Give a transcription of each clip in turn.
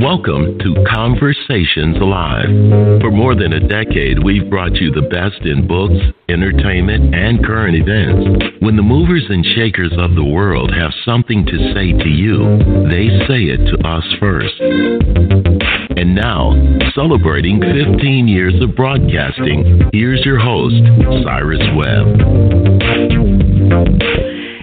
Welcome to Conversations Live. For more than a decade, we've brought you the best in books, entertainment, and current events. When the movers and shakers of the world have something to say to you, they say it to us first. And now, celebrating 15 years of broadcasting, here's your host, Cyrus Webb.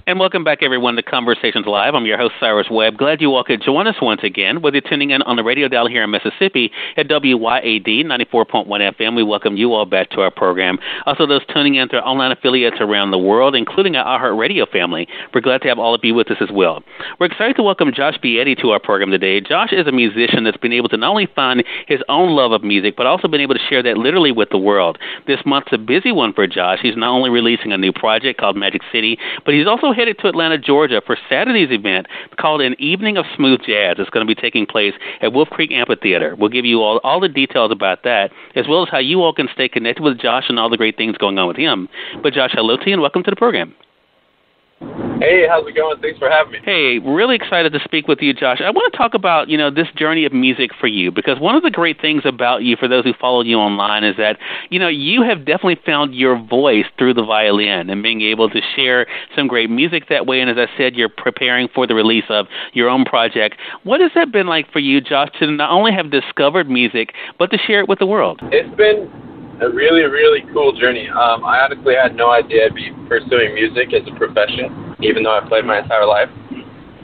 And welcome back, everyone, to Conversations Live. I'm your host, Cyrus Webb. Glad you all could join us once again, whether you're tuning in on the radio dial here in Mississippi at WYAD 94.1 FM. We welcome you all back to our program. Also, those tuning in through online affiliates around the world, including our iHeartRadio family. We're glad to have all of you with us as well. We're excited to welcome Josh Vietti to our program today. Josh is a musician that's been able to not only find his own love of music, but also been able to share that literally with the world. This month's a busy one for Josh. He's not only releasing a new project called Magic City, but he's also headed to Atlanta, Georgia for Saturday's event called An Evening of Smooth Jazz. It's going to be taking place at Wolf Creek Amphitheater. We'll give you all the details about that, as well as how you all can stay connected with Josh and all the great things going on with him. But Josh, hello to you and welcome to the program. Hey, how's it going? Thanks for having me. Hey, really excited to speak with you, Josh. I want to talk about, this journey of music for you, because one of the great things about you, for those who follow you online, is that, you have definitely found your voice through the violin and being able to share some great music that way. And as I said, you're preparing for the release of your own project. What has that been like for you, Josh, to not only have discovered music, but to share it with the world? It's been a really, really cool journey. I honestly had no idea I'd be pursuing music as a profession, even though I've played my entire life.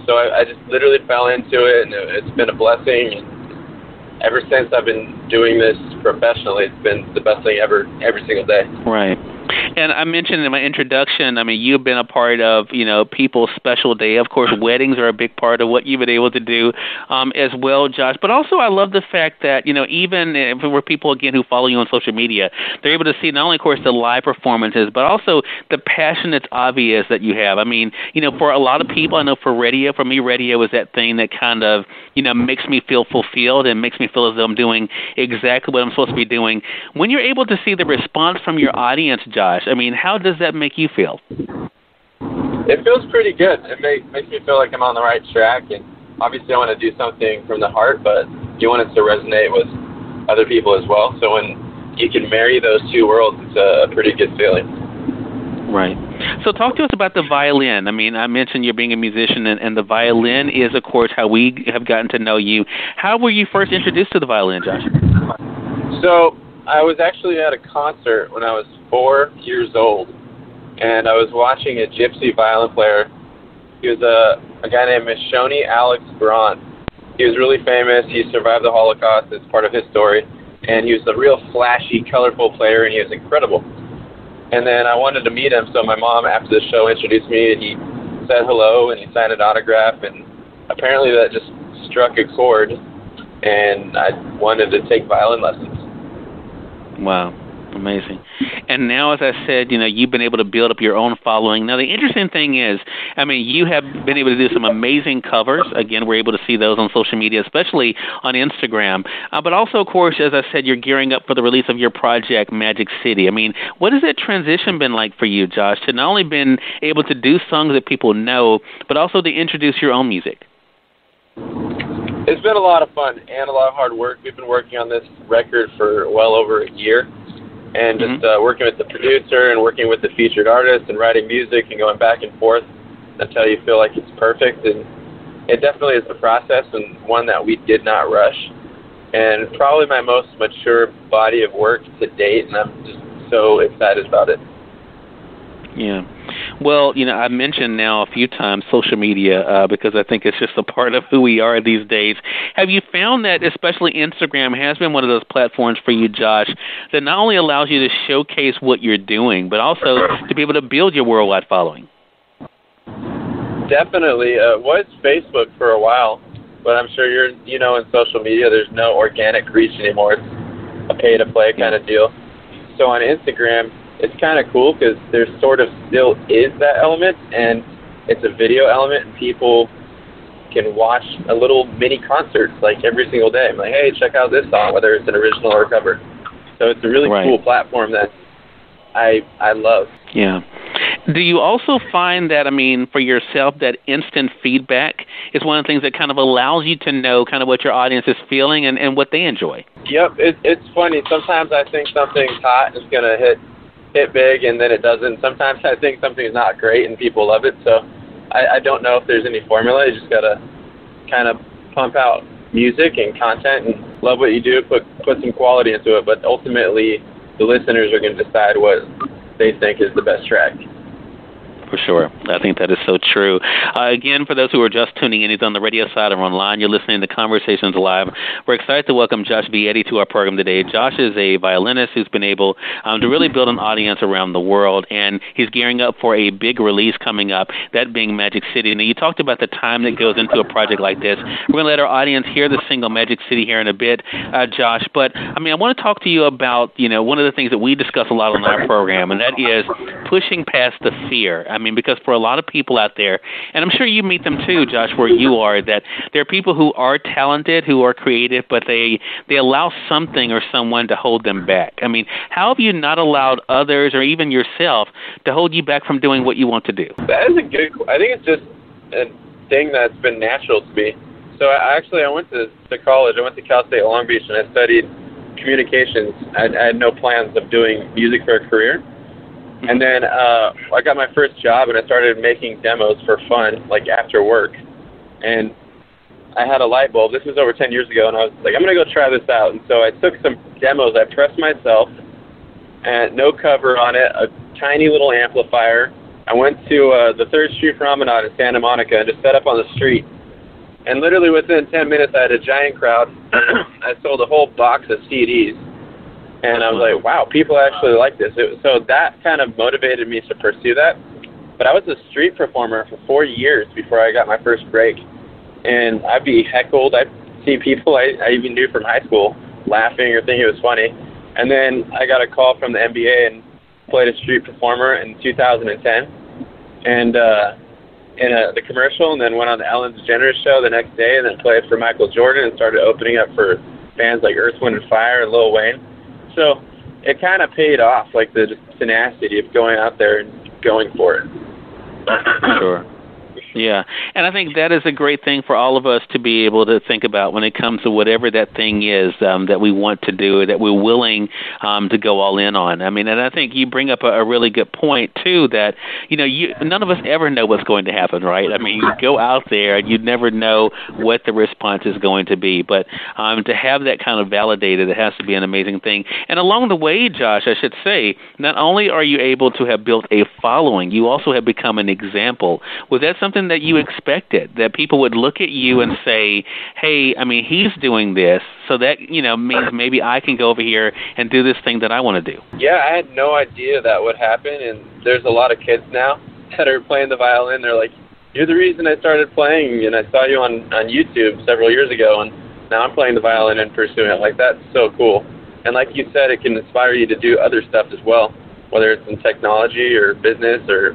So I just literally fell into it, and it's been a blessing. And ever since I've been doing this professionally, it's been the best thing ever, every single day. Right. And I mentioned in my introduction, you've been a part of, people's special day. Of course, weddings are a big part of what you've been able to do as well, Josh. But also I love the fact that, even for people, again, who follow you on social media, they're able to see not only, of course, the live performances, but also the passion that's obvious that you have. For a lot of people, I know for me, radio is that thing that kind of, makes me feel fulfilled and makes me feel as though I'm doing exactly what I'm supposed to be doing. When you're able to see the response from your audience, Josh, how does that make you feel? It feels pretty good. It makes me feel like I'm on the right track, and obviously I want to do something from the heart, but you want it to resonate with other people as well. So when you can marry those two worlds, it's a pretty good feeling. Right. So talk to us about the violin. I mentioned you're being a musician, and the violin is, of course, how we have gotten to know you. How were you first introduced to the violin, Josh? So I was actually at a concert when I was 4 years old, and I was watching a gypsy violin player. He was a guy named Mishoni Alex Braun. He was really famous. He survived the Holocaust. It's part of his story. And he was a real flashy, colorful player, and he was incredible. And then I wanted to meet him, so my mom, after the show, introduced me, and he said hello, and he signed an autograph, and apparently that just struck a chord, and I wanted to take violin lessons. Wow. Amazing. And now, as I said, you've been able to build up your own following. Now, the interesting thing is, you have been able to do some amazing covers. Again, we're able to see those on social media, especially on Instagram. But also, of course, as I said, you're gearing up for the release of your project, Magic City. What has that transition been like for you, Josh, to not only been able to do songs that people know, but also to introduce your own music? It's been a lot of fun and a lot of hard work. We've been working on this record for well over a year. And just working with the producer and working with the featured artist and writing music and going back and forth until you feel like it's perfect. And it definitely is a process, and one that we did not rush. And probably my most mature body of work to date, and I'm just so excited about it. Yeah. Well, I mentioned now a few times social media because I think it's just a part of who we are these days. Have you found that especially Instagram has been one of those platforms for you, Josh, that not only allows you to showcase what you're doing, but also to be able to build your worldwide following? Definitely. It was Facebook for a while, but I'm sure in social media there's no organic reach anymore. It's a pay-to-play kind of deal. So on Instagram, it's kind of cool because there sort of still is that element, and it's a video element, and people can watch a little mini concerts like every single day. I'm like, hey, check out this song, whether it's an original or a cover. So it's a really cool platform that I love. Yeah. Do you also find that, for yourself, that instant feedback is one of the things that kind of allows you to know kind of what your audience is feeling and what they enjoy? Yep, it's funny. Sometimes I think something's hot, it's going to hit big, and then it doesn't. Sometimes I think something's not great and people love it. So I don't know if there's any formula. You just got to kind of pump out music and content and love what you do, put some quality into it. But ultimately, the listeners are going to decide what they think is the best track. For sure. I think that is so true. Again, for those who are just tuning in, either on the radio side or online, you're listening to Conversations Live. We're excited to welcome Josh Vietti to our program today. Josh is a violinist who's been able to really build an audience around the world, and he's gearing up for a big release coming up, that being Magic City. Now, you talked about the time that goes into a project like this. We're going to let our audience hear the single Magic City here in a bit, Josh. But, I want to talk to you about, one of the things that we discuss a lot on our program, and that is pushing past the fear. Because for a lot of people out there, and I'm sure you meet them too, Josh, where you are, that there are people who are talented, who are creative, but they allow something or someone to hold them back. How have you not allowed others or even yourself to hold you back from doing what you want to do? That is I think it's just a thing that's been natural to me. So I went to college. I went to Cal State Long Beach, and I studied communications. I had no plans of doing music for a career. And then I got my first job, and I started making demos for fun, like after work. And I had a light bulb. This was over 10 years ago, and I was like, I'm going to go try this out. And so I took some demos. I pressed myself, and no cover on it, a tiny little amplifier. I went to the 3rd Street Promenade in Santa Monica and just set up on the street. And literally within 10 minutes, I had a giant crowd. I sold a whole box of CDs. And I was like, wow, people actually like this. So that kind of motivated me to pursue that. But I was a street performer for 4 years before I got my first break. And I'd be heckled. I'd see people I even knew from high school laughing or thinking it was funny. And then I got a call from the NBA and played a street performer in 2010. And in the commercial, and then went on the Ellen DeGeneres show the next day, and then played for Michael Jordan and started opening up for bands like Earth, Wind & Fire and Lil Wayne. So it kind of paid off, like the tenacity of going out there and going for it. Sure. Yeah, and I think that is a great thing for all of us to be able to think about when it comes to whatever that thing is that we want to do, that we're willing to go all in on. And I think you bring up a really good point, too, that, none of us ever know what's going to happen, right? You go out there and you never know what the response is going to be. But to have that kind of validated, it has to be an amazing thing. And along the way, Josh, I should say, not only are you able to have built a following, you also have become an example. Was that something that you expected, that people would look at you and say, hey, he's doing this, so that, means maybe I can go over here and do this thing that I want to do? Yeah, I had no idea that would happen, and there's a lot of kids now that are playing the violin. They're like, you're the reason I started playing, and I saw you on YouTube several years ago, and now I'm playing the violin and pursuing it. Like, that's so cool. And like you said, it can inspire you to do other stuff as well, whether it's in technology or business or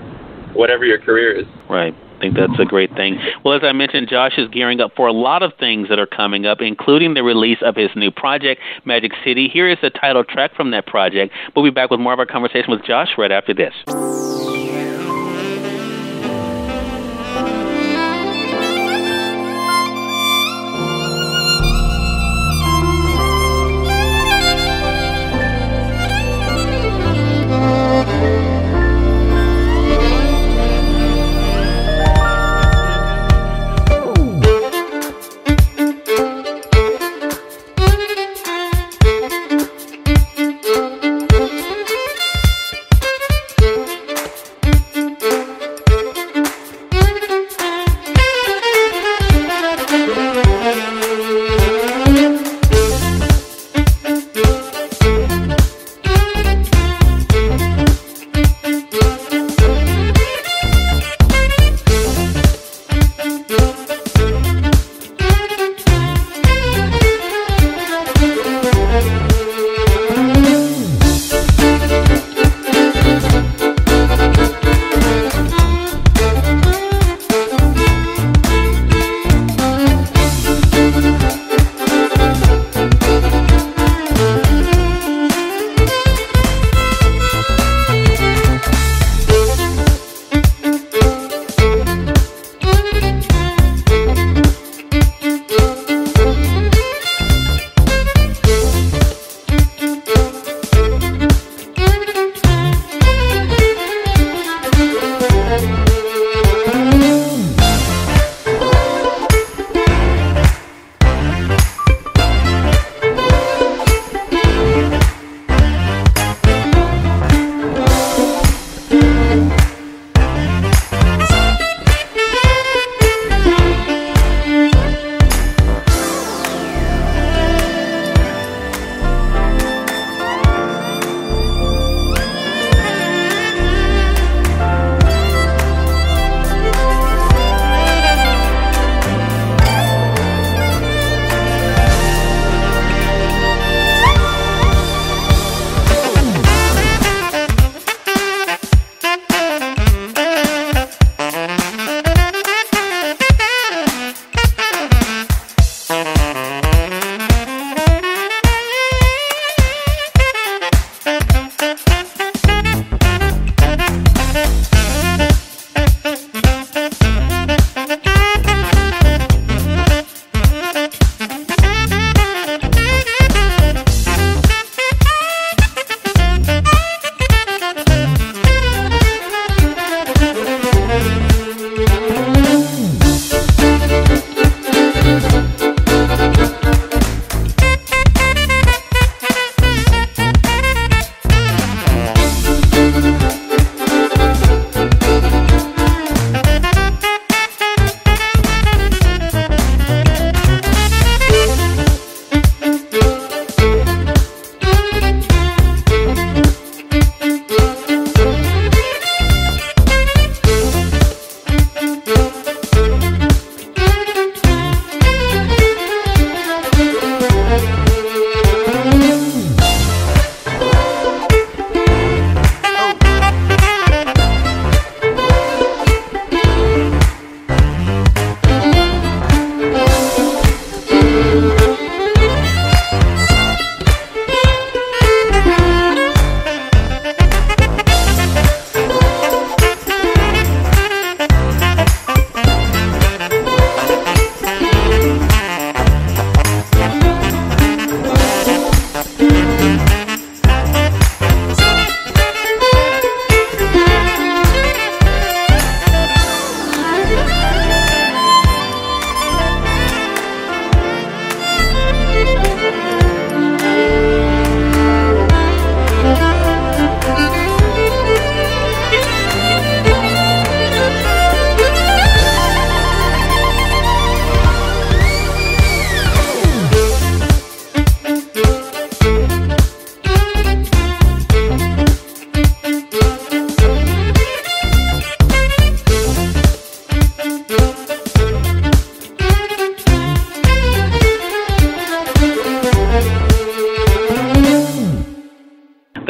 whatever your career is. Right. I think that's a great thing. Well, as I mentioned, Josh is gearing up for a lot of things that are coming up, including the release of his new project, Magic City. Here is the title track from that project. We'll be back with more of our conversation with Josh right after this.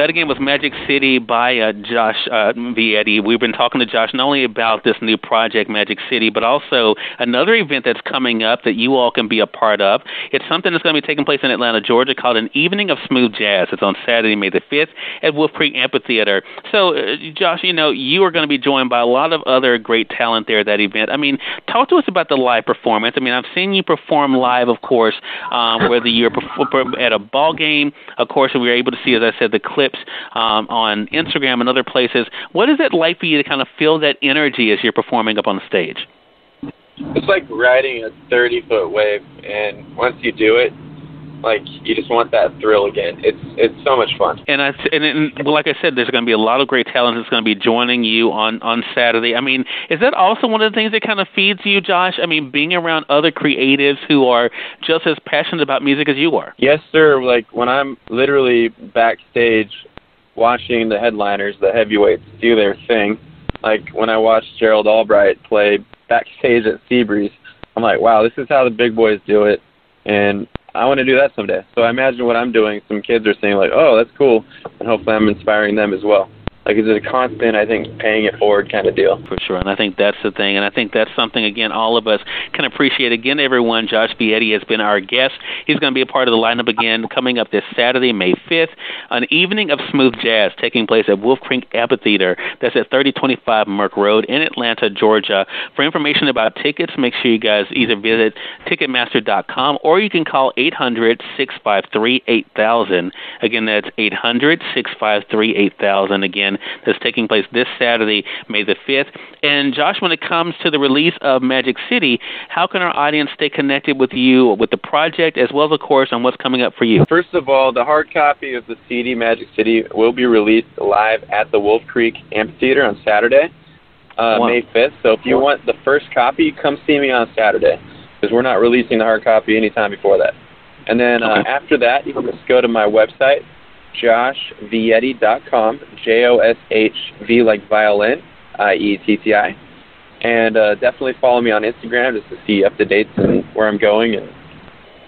That, again, was Magic City by Josh Vietti. We've been talking to Josh not only about this new project, Magic City, but also another event that's coming up that you all can be a part of. It's something that's going to be taking place in Atlanta, Georgia, called An Evening of Smooth Jazz. It's on Saturday, May the 5th at Wolf Creek Amphitheater. So, Josh, you are going to be joined by a lot of other great talent there at that event. I mean, talk to us about the live performance. I mean, I've seen you perform live, of course, whether you're at a ball game. Of course, we were able to see, as I said, the clips on Instagram and other places. What is it like for you to kind of feel that energy as you're performing up on the stage? It's like riding a 30-foot wave, and once you do it, like, you just want that thrill again. It's so much fun. And like I said, there's going to be a lot of great talent that's going to be joining you on Saturday. I mean, is that also one of the things that kind of feeds you, Josh? I mean, being around other creatives who are just as passionate about music as you are. Yes, sir. Like, when I'm literally backstage watching the headliners, the heavyweights, do their thing, like when I watched Gerald Albright play backstage at Seabreeze, I'm like, wow, this is how the big boys do it, and I want to do that someday. So I imagine what I'm doing, some kids are saying, like, oh, that's cool, and hopefully I'm inspiring them as well. Like, it's a constant, I think, paying it forward kind of deal. For sure, and I think that's the thing, and I think that's something, again, all of us can appreciate. Again, everyone, Josh Vietti has been our guest. He's going to be a part of the lineup again coming up this Saturday, May 5th, an evening of smooth jazz taking place at Wolf Creek Amphitheater. That's at 3025 Merck Road in Atlanta, Georgia. For information about tickets, make sure you guys either visit Ticketmaster.com or you can call 800-653-8000. Again, that's 800-653-8000. Again, that's taking place this Saturday, May the 5th. And, Josh, when it comes to the release of Magic City, how can our audience stay connected with you, with the project, as well as, of course, on what's coming up for you? First of all, the hard copy of the CD Magic City will be released live at the Wolf Creek Amphitheater on Saturday, May 5th. So if you want the first copy, come see me on Saturday, because we're not releasing the hard copy anytime before that. And then after that, you can just go to my website, joshvietti.com, JOSHV like violin, IETTI. And definitely follow me on Instagram just to see up-to-dates and where I'm going and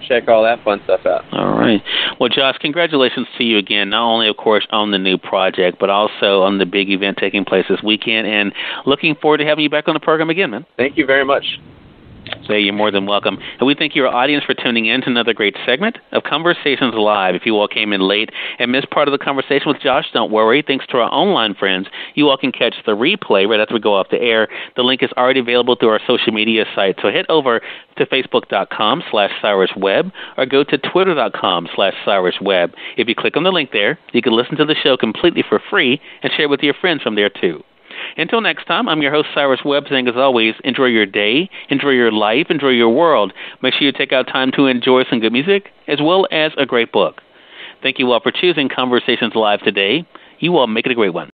check all that fun stuff out. All right. Well, Josh, congratulations to you again, not only, of course, on the new project, but also on the big event taking place this weekend. And looking forward to having you back on the program again, man. Thank you very much. So you're more than welcome. And we thank your audience for tuning in to another great segment of Conversations Live. If you all came in late and missed part of the conversation with Josh, don't worry. Thanks to our online friends, you all can catch the replay right after we go off the air. The link is already available through our social media site. So head over to Facebook.com/Cyrus Webb or go to Twitter.com/Cyrus Webb. If you click on the link there, you can listen to the show completely for free and share with your friends from there too. Until next time, I'm your host, Cyrus Webb, saying, as always, enjoy your day, enjoy your life, enjoy your world. Make sure you take out time to enjoy some good music as well as a great book. Thank you all for choosing Conversations Live today. You all make it a great one.